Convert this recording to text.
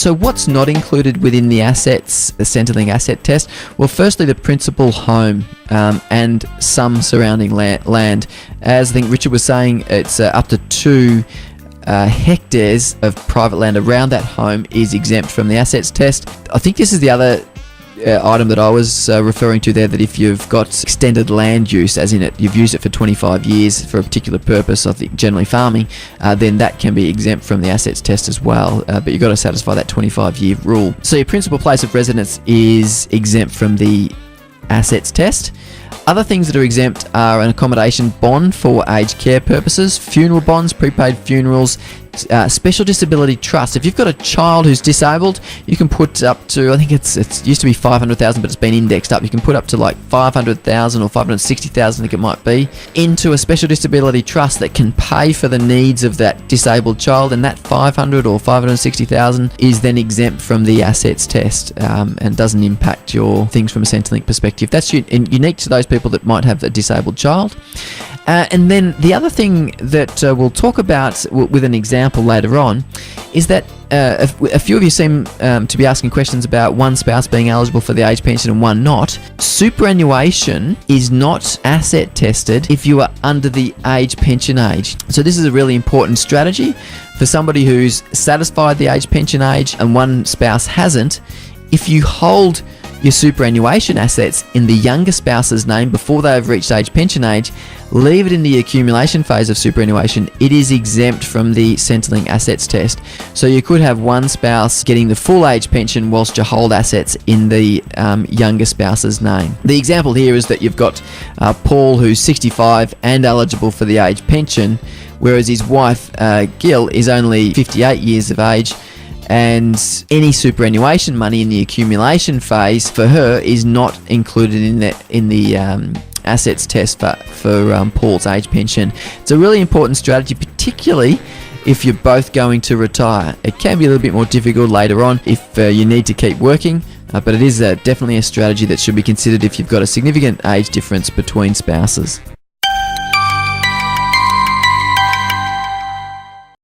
So what's not included within the Centrelink asset test? Well, firstly, the principal home and some surrounding land. As I think Richard was saying, it's up to 2 hectares of private land around that home is exempt from the assets test. I think this is the other item that I was referring to there, that if you've got extended land use, as in you've used it for 25 years for a particular purpose, I think generally farming, then that can be exempt from the assets test as well, but you've got to satisfy that 25-year rule. So your principal place of residence is exempt from the assets test. Other things that are exempt are an accommodation bond for aged care purposes, funeral bonds, prepaid funerals, special disability trust. If you've got a child who's disabled, you can put up to, I think it's used to be 500,000, but it's been indexed up. You can put up to like 500,000 or 560,000, I think it might be, into a special disability trust that can pay for the needs of that disabled child, and that 500 or 560,000 is then exempt from the assets test and doesn't impact your things from a Centrelink perspective. That's unique to those people that might have a disabled child. And then the other thing that we'll talk about with an example later on is that a few of you seem to be asking questions about one spouse being eligible for the age pension and one not. Superannuation is not asset tested if you are under the age pension age. So this is a really important strategy for somebody who's satisfied the age pension age and one spouse hasn't. If you hold your superannuation assets in the younger spouse's name before they have reached age pension age, leave it in the accumulation phase of superannuation, it is exempt from the Centrelink assets test. So you could have one spouse getting the full age pension whilst you hold assets in the younger spouse's name. The example here is that you've got Paul, who's 65 and eligible for the age pension, whereas his wife Gill is only 58 years of age, and any superannuation money in the accumulation phase for her is not included in the assets test for Paul's age pension. It's a really important strategy, particularly if you're both going to retire. It can be a little bit more difficult later on if you need to keep working, but it is definitely a strategy that should be considered if you've got a significant age difference between spouses.